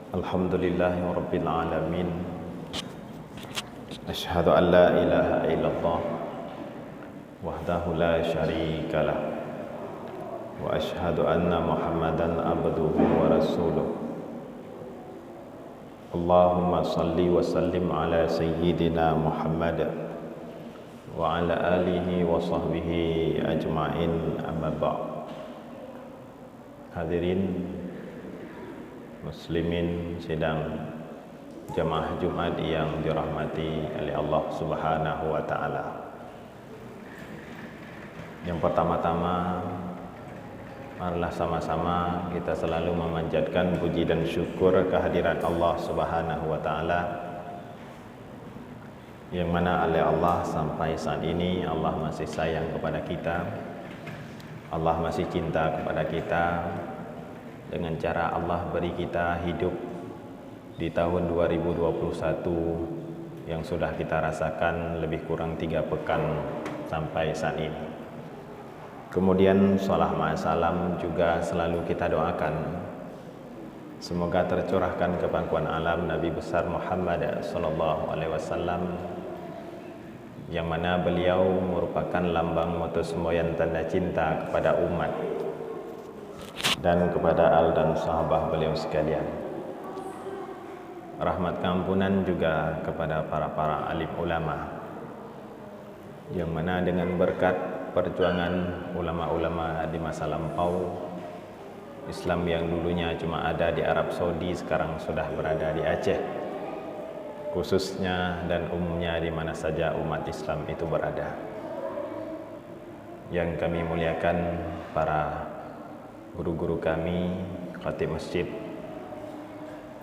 Alhamdulillahi Rabbil Alamin. Ashhadu an la ilaha illallah wahdahu la syarikalah wa ashhadu anna Muhammadan abduhu wa rasuluh. Allahumma salli wa sallim ala sayyidina Muhammad wa ala alihi wa sahbihi ajma'in, amma ba'd. Hadirin muslimin sidang jamaah Jumat yang dirahmati oleh Allah Subhanahu wa taala. Yang pertama-tama, marilah sama-sama kita selalu memanjatkan puji dan syukur kehadirat Allah Subhanahu wa taala, yang mana oleh Allah sampai saat ini Allah masih sayang kepada kita. Allah masih cinta kepada kita dengan cara Allah beri kita hidup di tahun 2021 yang sudah kita rasakan lebih kurang 3 pekan sampai saat ini. Kemudian salam salam juga selalu kita doakan semoga tercurahkan ke pangkuan alam Nabi besar Muhammad sallallahu alaihi wasallam, yang mana beliau merupakan lambang moto semboyan tanda cinta kepada umat dan kepada al dan sahabat beliau sekalian. Rahmat keampunan juga kepada para alim ulama, yang mana dengan berkat perjuangan ulama-ulama di masa lampau, Islam yang dulunya cuma ada di Arab Saudi sekarang sudah berada di Aceh, khususnya dan umumnya di mana saja umat Islam itu berada. Yang kami muliakan para guru-guru kami, khatib masjid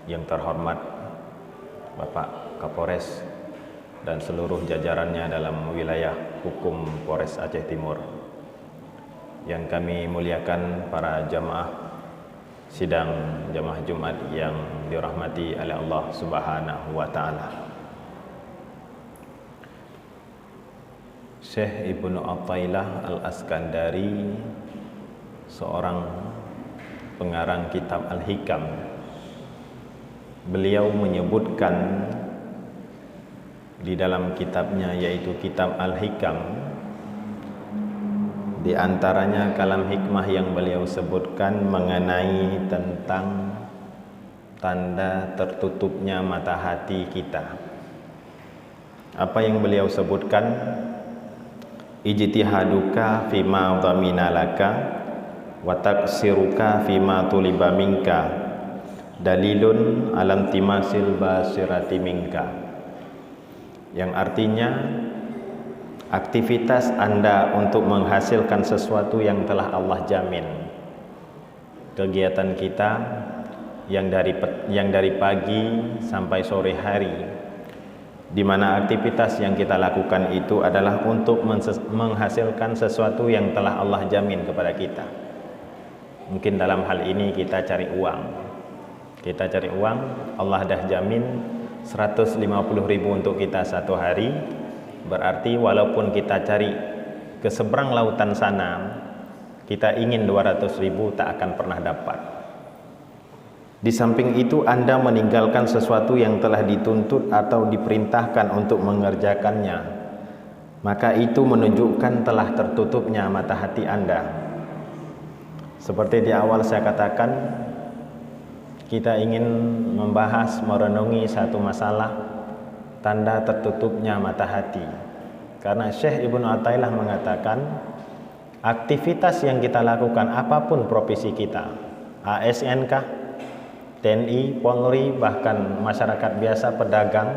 yang terhormat Bapak Kapolres dan seluruh jajarannya dalam wilayah hukum Polres Aceh Timur. Yang kami muliakan para jamaah sidang jamaah Jumat yang dirahmati oleh Allah Subhanahu wa taala. Syekh Ibnu Athaillah Al-Askandari, seorang pengarang kitab Al-Hikam, beliau menyebutkan di dalam kitabnya, yaitu kitab Al-Hikam, di antaranya kalam hikmah yang beliau sebutkan mengenai tentang tanda tertutupnya mata hati kita. Apa yang beliau sebutkan? Ijtihaduka fima dhamina laka wa taksiruka fima tuliba minka dalilun alam timasil basirati minka. Yang artinya, aktivitas Anda untuk menghasilkan sesuatu yang telah Allah jamin. Kegiatan kita yang dari pagi sampai sore hari, di mana aktivitas yang kita lakukan itu adalah untuk menghasilkan sesuatu yang telah Allah jamin kepada kita. Mungkin dalam hal ini kita cari uang. Kita cari uang, Allah dah jamin 150.000 untuk kita satu hari. Berarti walaupun kita cari ke seberang lautan sana, kita ingin 200.000 tak akan pernah dapat. Di samping itu, Anda meninggalkan sesuatu yang telah dituntut atau diperintahkan untuk mengerjakannya, maka itu menunjukkan telah tertutupnya mata hati Anda. Seperti di awal saya katakan, kita ingin membahas, merenungi satu masalah, tanda tertutupnya mata hati. Karena Syekh Ibnu Athaillah mengatakan, aktivitas yang kita lakukan apapun profesi kita, ASN kah, TNI, Polri, bahkan masyarakat biasa, pedagang,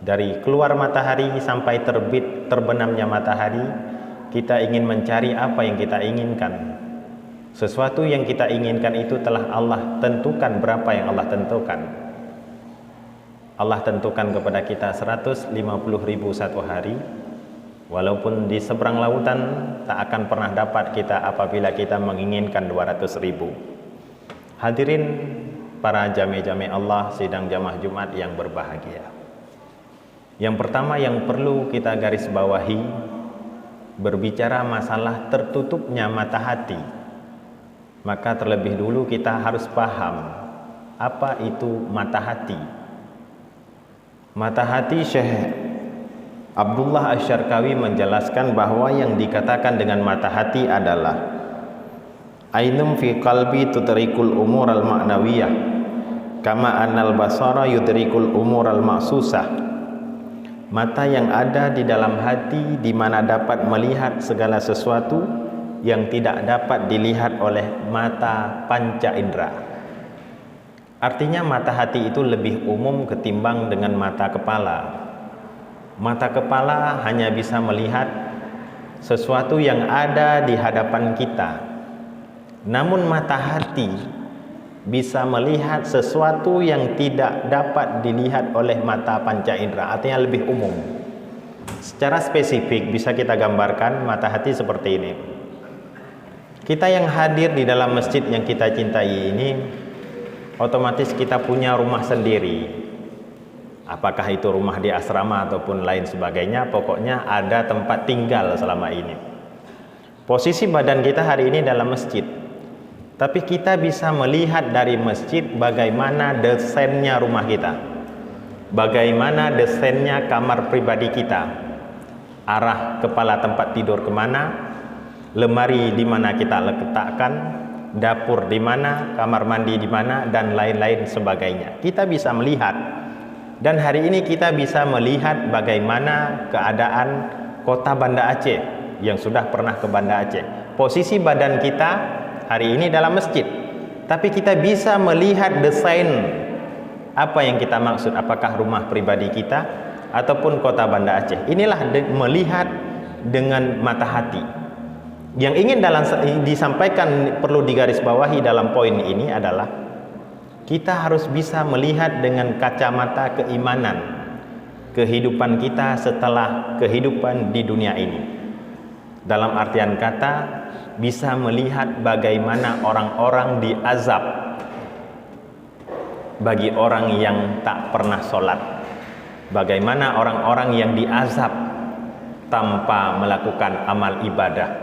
dari keluar matahari sampai terbit terbenamnya matahari, kita ingin mencari apa yang kita inginkan. Sesuatu yang kita inginkan itu telah Allah tentukan. Berapa yang Allah tentukan? Allah tentukan kepada kita 150.000 satu hari. Walaupun di seberang lautan tak akan pernah dapat kita apabila kita menginginkan 200.000. Hadirin para jami-jami Allah sidang jamaah Jumat yang berbahagia. Yang pertama yang perlu kita garis bawahi, berbicara masalah tertutupnya mata hati, maka terlebih dulu kita harus paham Apa itu mata hati? Mata hati, Syekh Abdullah Asy-Syarqawi menjelaskan bahwa yang dikatakan dengan mata hati adalah ainum fi qalbi tudrikul umur al-ma'nawiyah kama annal basara yudrikul umur al-ma'susah. Mata yang ada di dalam hati di mana dapat melihat segala sesuatu yang tidak dapat dilihat oleh mata panca indera. Artinya mata hati itu lebih umum ketimbang dengan mata kepala. Mata kepala hanya bisa melihat sesuatu yang ada di hadapan kita. Namun mata hati bisa melihat sesuatu yang tidak dapat dilihat oleh mata panca indera, artinya lebih umum. Secara spesifik bisa kita gambarkan mata hati seperti ini. Kita yang hadir di dalam masjid yang kita cintai ini, otomatis kita punya rumah sendiri. Apakah itu rumah di asrama ataupun lain sebagainya, pokoknya ada tempat tinggal selama ini. Posisi badan kita hari ini dalam masjid, tapi kita bisa melihat dari masjid bagaimana desainnya rumah kita, bagaimana desainnya kamar pribadi kita, arah kepala tempat tidur kemana, lemari di mana kita letakkan, dapur di mana, kamar mandi di mana, dan lain-lain sebagainya. Kita bisa melihat. Dan hari ini kita bisa melihat bagaimana keadaan kota Banda Aceh yang sudah pernah ke Banda Aceh. Posisi badan kita hari ini dalam masjid, tapi kita bisa melihat desain apa yang kita maksud, apakah rumah pribadi kita ataupun kota Banda Aceh. Inilah melihat dengan mata hati. Yang ingin disampaikan, perlu digarisbawahi dalam poin ini adalah kita harus bisa melihat dengan kacamata keimanan kehidupan kita setelah kehidupan di dunia ini. Dalam artian kata, bisa melihat bagaimana orang-orang diazab bagi orang yang tak pernah sholat, bagaimana orang-orang yang diazab tanpa melakukan amal ibadah.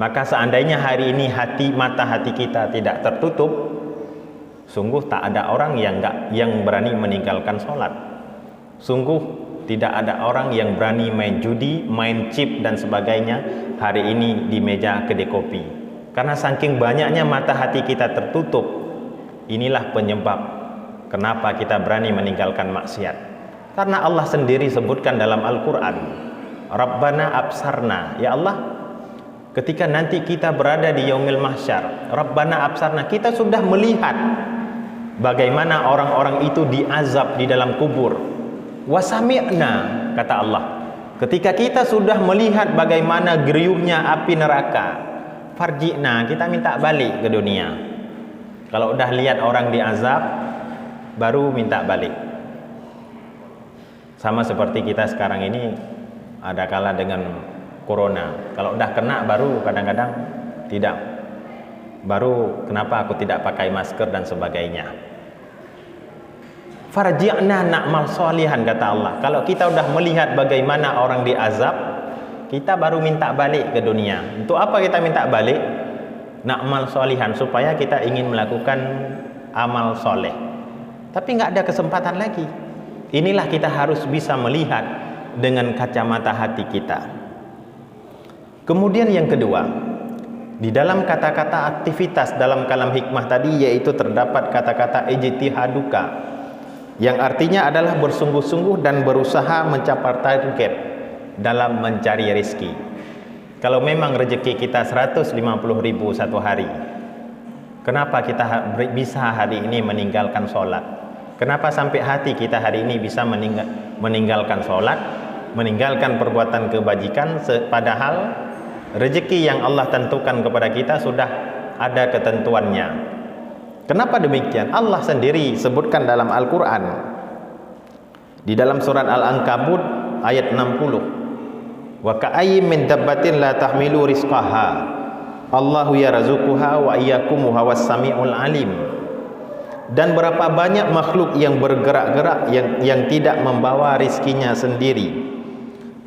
Maka seandainya hari ini mata hati kita tidak tertutup, sungguh tak ada orang yang berani meninggalkan sholat. Sungguh tidak ada orang yang berani main judi, main chip dan sebagainya hari ini di meja kedai kopi. Karena saking banyaknya mata hati kita tertutup, inilah penyebab kenapa kita berani meninggalkan maksiat. Karena Allah sendiri sebutkan dalam Al-Quran, Rabbana absarna, ya Allah, ketika nanti kita berada di yaumil mahsyar, Rabbana absarna, kita sudah melihat bagaimana orang-orang itu diazab di dalam kubur. Wasami'na, kata Allah, ketika kita sudah melihat bagaimana geriuhnya api neraka, farji'na, kita minta balik ke dunia. Kalau udah lihat orang diazab, baru minta balik. Sama seperti kita sekarang ini, ada kala dengan corona, kalau udah kena baru kadang-kadang tidak, baru kenapa aku tidak pakai masker dan sebagainya. Farji'na na'mal sholihan, kata Allah. Kalau kita udah melihat bagaimana orang diazab, kita baru minta balik ke dunia. Untuk apa kita minta balik? Na'mal sholihan, supaya kita ingin melakukan amal soleh, tapi nggak ada kesempatan lagi. Inilah kita harus bisa melihat dengan kacamata hati kita. Kemudian yang kedua, di dalam kata-kata aktivitas dalam kalam hikmah tadi, yaitu terdapat kata-kata ijtihaduka, yang artinya adalah bersungguh-sungguh dan berusaha mencapai target dalam mencari rezeki. Kalau memang rezeki kita 150.000 satu hari, kenapa kita bisa hari ini meninggalkan sholat? Kenapa sampai hati kita hari ini bisa meninggalkan sholat, meninggalkan perbuatan kebajikan, padahal rezeki yang Allah tentukan kepada kita sudah ada ketentuannya. Kenapa demikian? Allah sendiri sebutkan dalam Al-Quran, di dalam surat Al-Ankabut ayat 60, wa ka'ayyin min dabbatin la tahmilu rizqaha Allahu yarzuquha wa iyyakum wa huwas samiul alim. Dan berapa banyak makhluk yang bergerak-gerak yang tidak membawa rizkinya sendiri.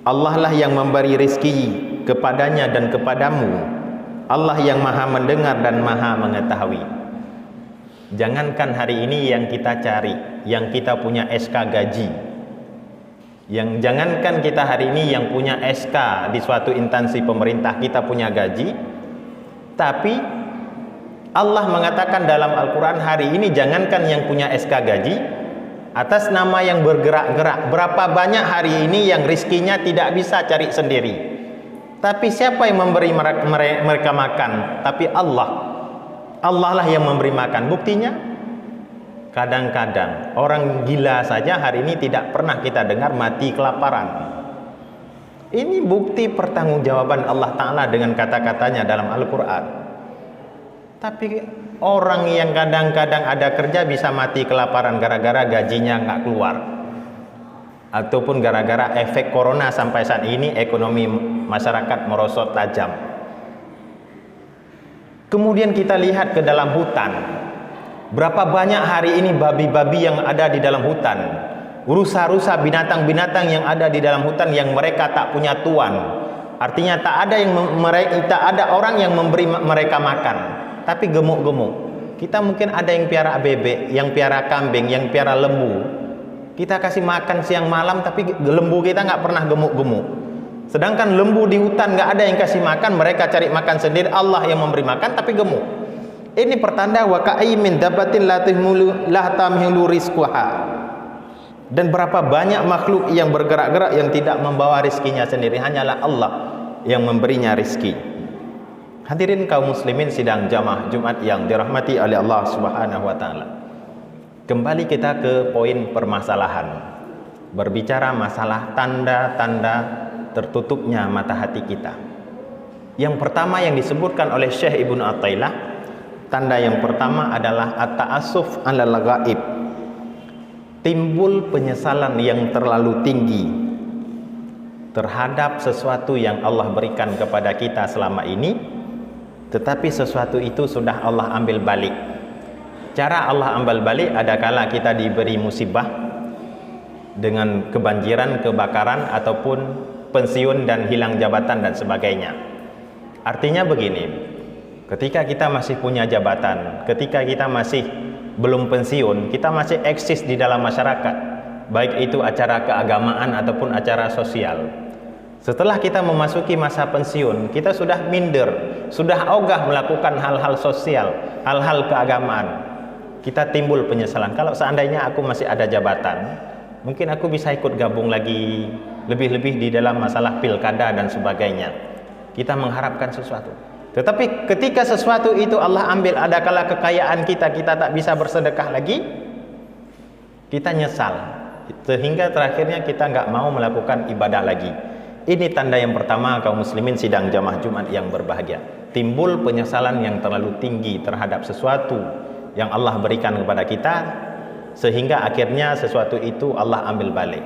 Allah lah yang memberi rizki kepadanya dan kepadamu. Allah yang maha mendengar dan maha mengetahui. Jangankan hari ini yang kita cari, yang kita punya SK gaji, yang jangankan kita hari ini yang punya SK di suatu instansi pemerintah kita punya gaji, tapi Allah mengatakan dalam Al-Quran hari ini jangankan yang punya SK gaji, atas nama yang bergerak-gerak, berapa banyak hari ini yang rizkinya tidak bisa cari sendiri, tapi siapa yang memberi mereka makan? Tapi Allah lah yang memberi makan. Buktinya kadang-kadang orang gila saja hari ini tidak pernah kita dengar mati kelaparan. Ini bukti pertanggungjawaban Allah Ta'ala dengan kata-katanya dalam Al-Quran. Tapi orang yang kadang-kadang ada kerja bisa mati kelaparan gara-gara gajinya nggak keluar, ataupun gara-gara efek corona sampai saat ini ekonomi masyarakat merosot tajam. Kemudian kita lihat ke dalam hutan. Berapa banyak hari ini babi-babi yang ada di dalam hutan, rusa-rusa, binatang-binatang yang ada di dalam hutan yang mereka tak punya tuan. Artinya tak ada orang yang memberi mereka makan, tapi gemuk-gemuk. Kita mungkin ada yang piara bebek, yang piara kambing, yang piara lembu. Kita kasih makan siang malam, tapi lembu kita nggak pernah gemuk-gemuk. Sedangkan lembu di hutan nggak ada yang kasih makan, mereka cari makan sendiri. Allah yang memberi makan tapi gemuk. Ini pertanda wa ka'ayyin min dabbatin la tahmilu rizqaha. Dan berapa banyak makhluk yang bergerak-gerak yang tidak membawa rizkinya sendiri, hanyalah Allah yang memberinya rizki. Hadirin kaum muslimin sidang jamaah Jumat yang dirahmati oleh Allah Subhanahu wa taala. Kembali kita ke poin permasalahan. Berbicara masalah tanda-tanda tertutupnya mata hati kita. Yang pertama yang disebutkan oleh Syekh Ibnu Athaillah, tanda yang pertama adalah at-ta'assuf 'alal ghaib. Timbul penyesalan yang terlalu tinggi terhadap sesuatu yang Allah berikan kepada kita selama ini, tetapi sesuatu itu sudah Allah ambil balik. Cara Allah ambil balik adakala kita diberi musibah dengan kebanjiran, kebakaran, ataupun pensiun dan hilang jabatan dan sebagainya. Artinya begini, ketika kita masih punya jabatan, ketika kita masih belum pensiun, kita masih eksis di dalam masyarakat, baik itu acara keagamaan ataupun acara sosial. Setelah kita memasuki masa pensiun, kita sudah minder, sudah ogah melakukan hal-hal sosial, hal-hal keagamaan. Kita timbul penyesalan, kalau seandainya aku masih ada jabatan, mungkin aku bisa ikut gabung lagi, lebih-lebih di dalam masalah pilkada dan sebagainya. Kita mengharapkan sesuatu, tetapi ketika sesuatu itu Allah ambil, adakala kekayaan kita tak bisa bersedekah lagi, kita nyesal, sehingga terakhirnya kita nggak mau melakukan ibadah lagi. Ini tanda yang pertama kaum muslimin sidang jamaah Jumat yang berbahagia. Timbul penyesalan yang terlalu tinggi terhadap sesuatu yang Allah berikan kepada kita, sehingga akhirnya sesuatu itu Allah ambil balik.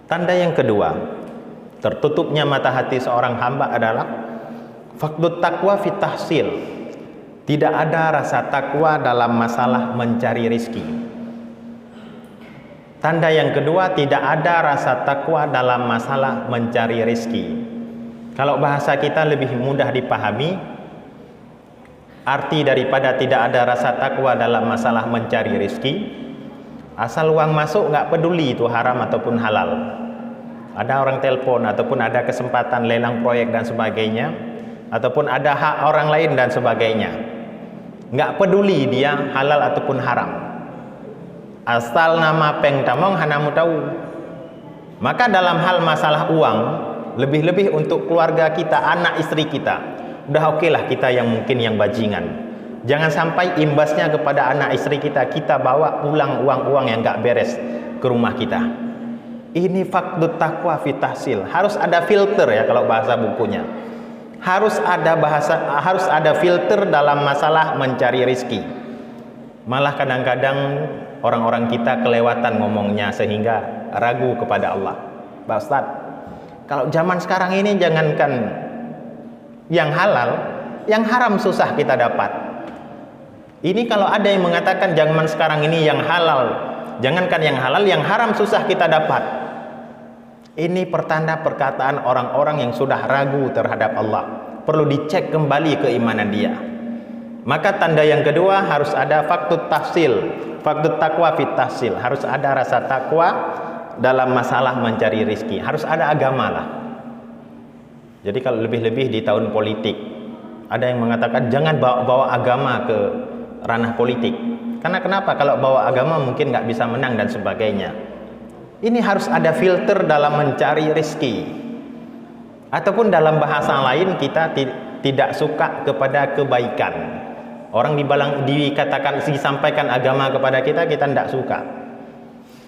Tanda yang kedua, tertutupnya mata hati seorang hamba adalah faqdut taqwa fi tahsil. Tidak ada rasa takwa dalam masalah mencari rizki. Tanda yang kedua, tidak ada rasa takwa dalam masalah mencari rizki. Kalau bahasa kita lebih mudah dipahami, arti daripada tidak ada rasa takwa dalam masalah mencari rizki, asal uang masuk nggak peduli itu haram ataupun halal. Ada orang telepon ataupun ada kesempatan lelang proyek dan sebagainya, ataupun ada hak orang lain dan sebagainya, nggak peduli dia halal ataupun haram, asal nama peng tamong hanamu tahu. Maka dalam hal masalah uang, lebih-lebih untuk keluarga kita, anak istri kita, udah oke lah kita yang mungkin yang bajingan. Jangan sampai imbasnya kepada anak istri kita, kita bawa pulang uang-uang yang nggak beres ke rumah kita. Ini faqdut taqwa fi tahsil. Harus ada filter ya kalau bahasa bukunya. Harus ada filter dalam masalah mencari rizki. Malah kadang-kadang orang-orang kita kelewatan ngomongnya sehingga ragu kepada Allah. Pak Ustaz, kalau zaman sekarang ini jangankan yang halal, yang haram susah kita dapat. Ini kalau ada yang mengatakan zaman sekarang ini yang halal, jangankan yang halal, yang haram susah kita dapat. Ini pertanda perkataan orang-orang yang sudah ragu terhadap Allah. Perlu dicek kembali keimanan dia. Maka tanda yang kedua harus ada faktut tahsil, faktut takwa fit tahsil. Harus ada rasa takwa dalam masalah mencari rizki. Harus ada agama lah. Jadi kalau lebih-lebih di tahun politik, ada yang mengatakan jangan bawa agama ke ranah politik. Karena kenapa? Kalau bawa agama mungkin nggak bisa menang dan sebagainya. Ini harus ada filter dalam mencari rizki. Ataupun dalam bahasa lain kita tidak suka kepada kebaikan. Orang dikatakan disampaikan agama kepada kita tidak suka.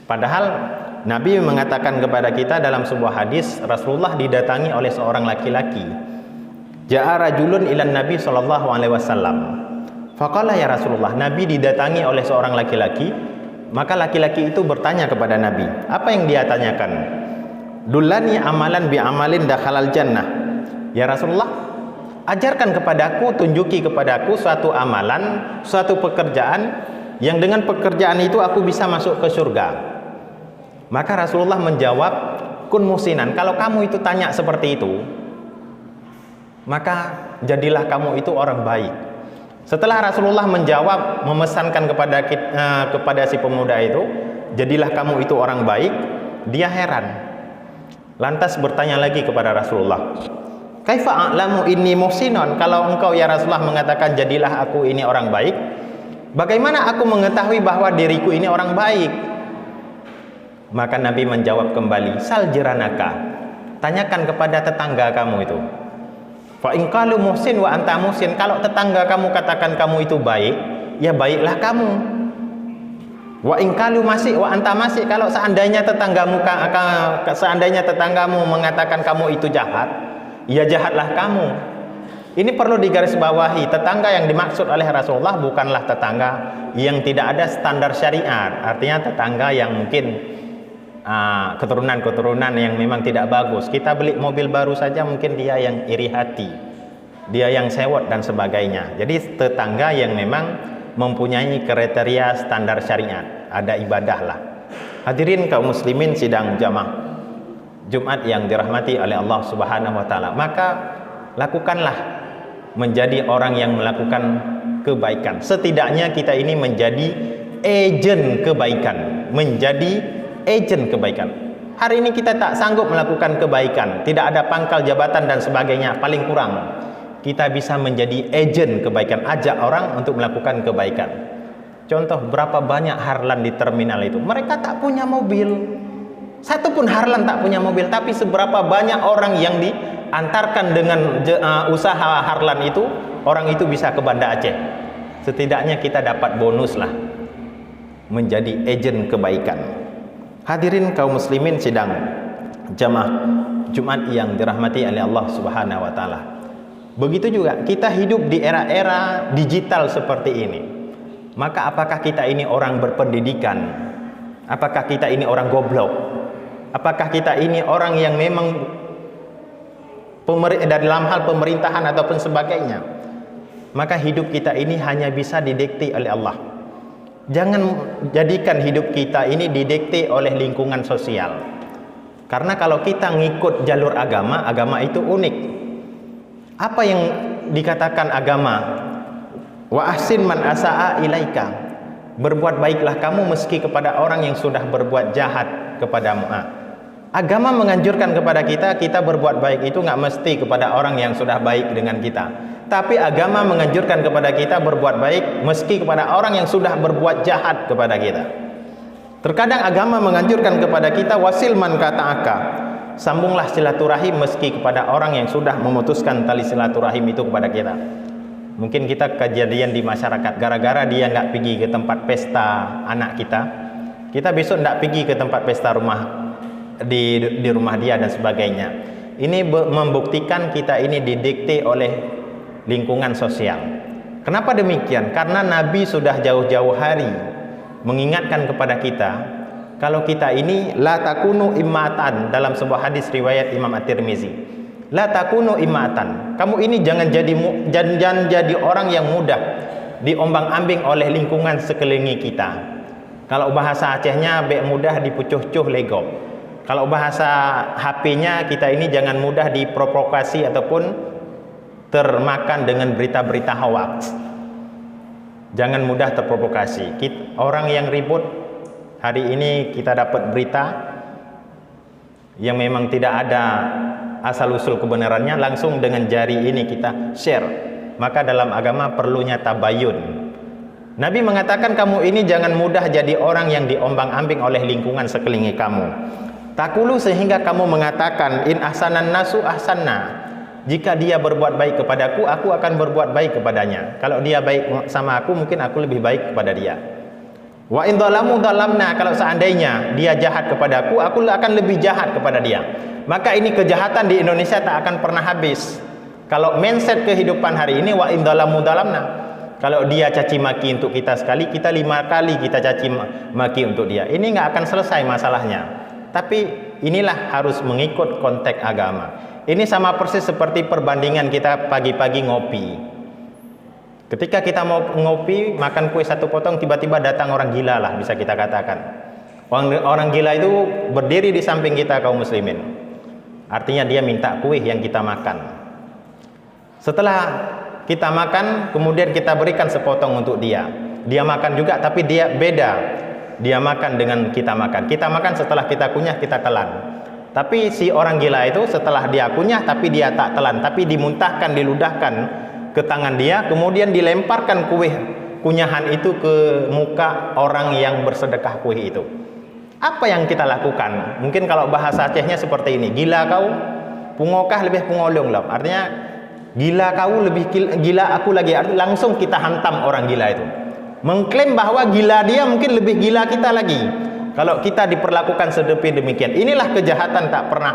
Padahal Nabi mengatakan kepada kita dalam sebuah hadis, Rasulullah didatangi oleh seorang laki-laki. Ja'a rajulun ilan Nabi sallallahu alaihi wasallam. Faqala ya Rasulullah, Nabi didatangi oleh seorang laki-laki, maka laki-laki itu bertanya kepada Nabi. Apa yang dia tanyakan? Dullani amalan bi amalin dakhalal jannah. Ya Rasulullah, ajarkan kepadaku, tunjuki kepadaku suatu amalan, suatu pekerjaan yang dengan pekerjaan itu aku bisa masuk ke surga. Maka Rasulullah menjawab, kun musinan. Kalau kamu itu tanya seperti itu, maka jadilah kamu itu orang baik. Setelah Rasulullah menjawab, memesankan kepada si pemuda itu, jadilah kamu itu orang baik, dia heran. Lantas bertanya lagi kepada Rasulullah, kaifa a'lamu inni muhsinun? Kalau engkau ya Rasulullah mengatakan jadilah aku ini orang baik, bagaimana aku mengetahui bahwa diriku ini orang baik? Maka Nabi menjawab kembali, sal jiranaka, tanyakan kepada tetangga kamu itu. Fa in qalu muhsin wa anta muhsin, kalau tetangga kamu katakan kamu itu baik, ya baiklah kamu. Wa in qalu masih wa anta masih, kalau seandainya tetanggamu mengatakan kamu itu jahat, ya jahatlah kamu. Ini perlu digarisbawahi, tetangga yang dimaksud oleh Rasulullah bukanlah tetangga yang tidak ada standar syariat, artinya tetangga yang mungkin keturunan yang memang tidak bagus. Kita beli mobil baru saja mungkin dia yang iri hati, dia yang sewot dan sebagainya. Jadi tetangga yang memang mempunyai kriteria standar syariat, ada ibadah lah. Hadirin kaum muslimin sidang jamaah Jumat yang dirahmati oleh Allah Subhanahu wa taala, maka lakukanlah menjadi orang yang melakukan kebaikan. Setidaknya kita ini menjadi agen kebaikan, menjadi agen kebaikan. Hari ini kita tak sanggup melakukan kebaikan, tidak ada pangkal jabatan dan sebagainya, paling kurang kita bisa menjadi agen kebaikan, ajak orang untuk melakukan kebaikan. Contoh, berapa banyak harlan di terminal itu, mereka tak punya mobil, satu pun harlan tak punya mobil, tapi seberapa banyak orang yang diantarkan dengan usaha harlan itu, orang itu bisa ke Banda Aceh. Setidaknya kita dapat bonus lah, menjadi agen kebaikan. Hadirin kaum muslimin sidang jamaah Jumat yang dirahmati oleh Allah Subhanahu wa taala. Begitu juga kita hidup di era-era digital seperti ini. Maka apakah kita ini orang berpendidikan? Apakah kita ini orang goblok? Apakah kita ini orang yang memang dalam hal pemerintahan ataupun sebagainya? Maka hidup kita ini hanya bisa didikte oleh Allah. Jangan jadikan hidup kita ini didikte oleh lingkungan sosial. Karena kalau kita ngikut jalur agama, agama itu unik. Apa yang dikatakan agama? Wa ahsin man asaa ilaika. Berbuat baiklah kamu meski kepada orang yang sudah berbuat jahat kepadamu. Agama menganjurkan kepada kita berbuat baik itu nggak mesti kepada orang yang sudah baik dengan kita. Tapi agama menganjurkan kepada kita berbuat baik meski kepada orang yang sudah berbuat jahat kepada kita. Terkadang agama menganjurkan kepada kita wasil man kata'aka, sambunglah silaturahim meski kepada orang yang sudah memutuskan tali silaturahim itu kepada kita. Mungkin kita kejadian di masyarakat, gara-gara dia nggak pergi ke tempat pesta anak kita besok nggak pergi ke tempat pesta di rumah dia dan sebagainya. Ini membuktikan kita ini didikte oleh lingkungan sosial. Kenapa demikian? Karena Nabi sudah jauh-jauh hari mengingatkan kepada kita, kalau kita ini la takunu immatan, dalam sebuah hadis riwayat Imam At-Tirmizi, la takunu immatan, kamu ini jangan jadi orang yang mudah diombang-ambing oleh lingkungan sekeliling kita. Kalau bahasa Acehnya be mudah dipucuh-cuh lego. Kalau bahasa HP-nya kita ini jangan mudah diprovokasi ataupun termakan dengan berita-berita hoax. Jangan mudah terprovokasi. Orang yang ribut, hari ini kita dapat berita yang memang tidak ada asal-usul kebenarannya, langsung dengan jari ini kita share. Maka dalam agama perlunya tabayun. Nabi mengatakan kamu ini jangan mudah jadi orang yang diombang-ambing oleh lingkungan sekeliling kamu. Takulu sehingga kamu mengatakan in ahsanan nasu ahsanna. Jika dia berbuat baik kepadaku, aku akan berbuat baik kepadanya. Kalau dia baik sama aku, mungkin aku lebih baik kepada dia. Wa in dzalamu dzalamna, kalau seandainya dia jahat kepadaku, aku akan lebih jahat kepada dia. Maka ini kejahatan di Indonesia tak akan pernah habis. Kalau mindset kehidupan hari ini wa in dzalamu dzalamna. Kalau dia caci maki untuk kita sekali, kita 5 kali kita caci maki untuk dia. Ini nggak akan selesai masalahnya. Tapi inilah harus mengikut konteks agama. Ini sama persis seperti perbandingan kita pagi-pagi ngopi. Ketika kita mau ngopi, makan kue 1 potong, tiba-tiba datang orang gila lah, bisa kita katakan. Orang gila itu berdiri di samping kita kaum muslimin. Artinya dia minta kue yang kita makan. Setelah kita makan, kemudian kita berikan sepotong untuk dia. Dia makan juga, tapi dia beda. Dia makan dengan kita makan. Kita makan setelah kita kunyah, kita telan. Tapi si orang gila itu setelah dia kunyah, tapi dia tak telan, tapi dimuntahkan, diludahkan ke tangan dia, kemudian dilemparkan kue kunyahan itu ke muka orang yang bersedekah kue itu. Apa yang kita lakukan? Mungkin kalau bahasa Acehnya seperti ini, gila kau, pungokah lebih pungolong lah. Artinya gila kau lebih gila aku lagi. Artinya langsung kita hantam orang gila itu. Mengklaim bahwa gila dia mungkin lebih gila kita lagi. Kalau kita diperlakukan sedemikian, inilah kejahatan tak pernah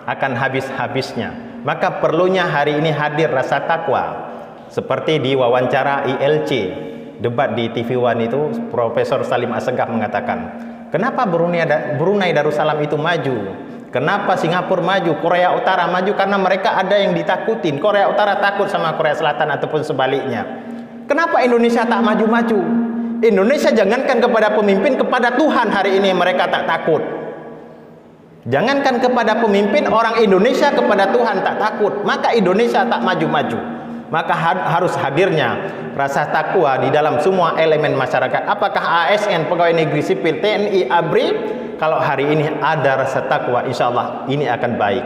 akan habis-habisnya. Maka perlunya hari ini hadir rasa takwa. Seperti di wawancara ILC, debat di TV One itu, Profesor Salim Assegaf mengatakan, kenapa Brunei Darussalam itu maju? Kenapa Singapura maju? Korea Utara maju? Karena mereka ada yang ditakutin. Korea Utara takut sama Korea Selatan ataupun sebaliknya. Kenapa Indonesia tak maju-maju? Indonesia jangankan kepada pemimpin, kepada Tuhan hari ini mereka tak takut. Jangankan kepada pemimpin, orang Indonesia kepada Tuhan tak takut. Maka Indonesia tak maju-maju. Maka harus hadirnya rasa takwa di dalam semua elemen masyarakat. Apakah ASN, pegawai negeri sipil, TNI, ABRI? Kalau hari ini ada rasa takwa, insya Allah ini akan baik.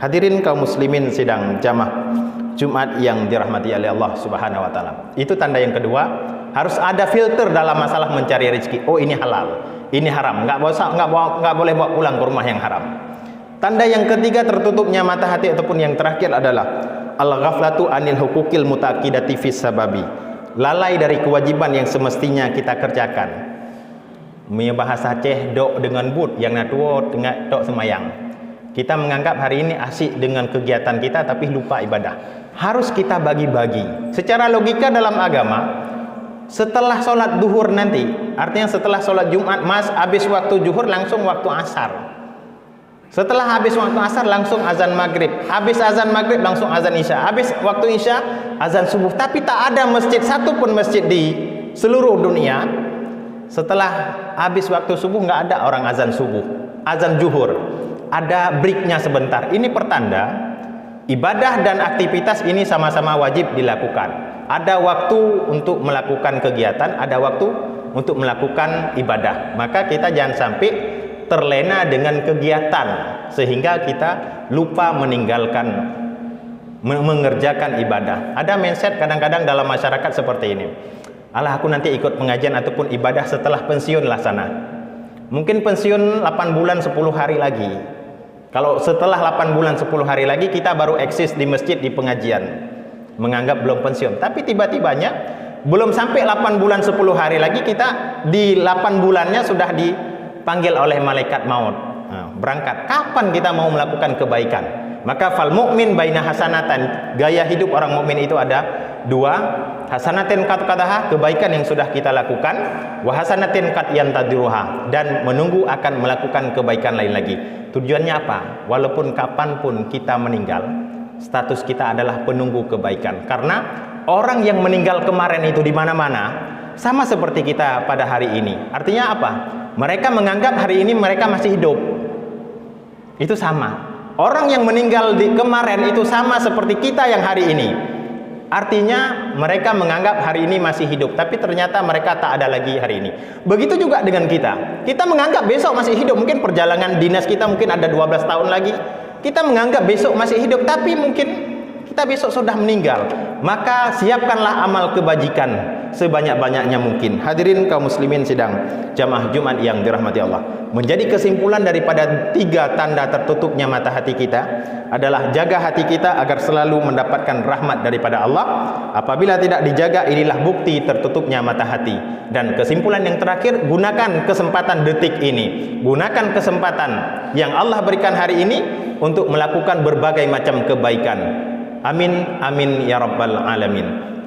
Hadirin kaum muslimin sidang jamaah Jumat yang dirahmati oleh Allah Subhanahu wa taala. Itu tanda yang kedua, harus ada filter dalam masalah mencari rezeki. Oh, ini halal, ini haram. Nggak boleh bawa pulang ke rumah yang haram. Tanda yang ketiga, tertutupnya mata hati ataupun yang terakhir adalah al-ghaflatu anil hukukil mutaqidati fis sababi. Lalai dari kewajiban yang semestinya kita kerjakan. Punya bahasa Aceh, dok dengan but yang natuo tengah dok semayang. Kita menganggap hari ini asik dengan kegiatan kita tapi lupa ibadah. Harus kita bagi-bagi. Secara logika dalam agama, setelah sholat duhur nanti, artinya setelah sholat Jumat, habis waktu zuhur langsung waktu asar. Setelah habis waktu asar langsung azan maghrib. Habis azan maghrib langsung azan isya. Habis waktu isya azan subuh. Tapi tak ada masjid, satupun masjid di seluruh dunia setelah habis waktu subuh nggak ada orang azan subuh, azan zuhur. Ada breaknya sebentar. Ini pertanda ibadah dan aktivitas ini sama-sama wajib dilakukan. Ada waktu untuk melakukan kegiatan, ada waktu untuk melakukan ibadah. Maka kita jangan sampai terlena dengan kegiatan sehingga kita lupa mengerjakan ibadah. Ada mindset kadang-kadang dalam masyarakat seperti ini. Alah, aku nanti ikut pengajian ataupun ibadah setelah pensiun lah sana. Mungkin pensiun 8 bulan 10 hari lagi. Kalau setelah 8 bulan 10 hari lagi kita baru eksis di masjid, di pengajian, menganggap belum pensiun. Tapi tiba-tibanya belum sampai 8 bulan 10 hari lagi kita di 8 bulannya sudah dipanggil oleh malaikat maut. Berangkat. Kapan kita mau melakukan kebaikan? Maka fal mukmin baina hasanatan. Gaya hidup orang mukmin itu ada dua. Hasanatin qad qadaha, kebaikan yang sudah kita lakukan, wa hasanatin qad yantadiruha, dan menunggu akan melakukan kebaikan lain lagi. Tujuannya apa? Walaupun kapanpun kita meninggal, status kita adalah penunggu kebaikan. Karena orang yang meninggal kemarin itu di mana-mana sama seperti kita pada hari ini. Artinya apa? Mereka menganggap hari ini mereka masih hidup. Itu sama. Orang yang meninggal di kemarin itu sama seperti kita yang hari ini. Artinya mereka menganggap hari ini masih hidup, tapi ternyata mereka tak ada lagi hari ini. Begitu juga dengan kita. Kita menganggap besok masih hidup, mungkin perjalanan dinas kita mungkin ada 12 tahun lagi. Kita menganggap besok masih hidup, tapi mungkin kita besok sudah meninggal. Maka siapkanlah amal kebajikan sebanyak-banyaknya mungkin. Hadirin kaum muslimin sidang jamaah Jumat yang dirahmati Allah. Menjadi kesimpulan daripada 3 tanda tertutupnya mata hati kita adalah jaga hati kita agar selalu mendapatkan rahmat daripada Allah. Apabila tidak dijaga, inilah bukti tertutupnya mata hati. Dan kesimpulan yang terakhir, gunakan kesempatan detik ini, gunakan kesempatan yang Allah berikan hari ini untuk melakukan berbagai macam kebaikan. Amin, amin ya rabbal alamin.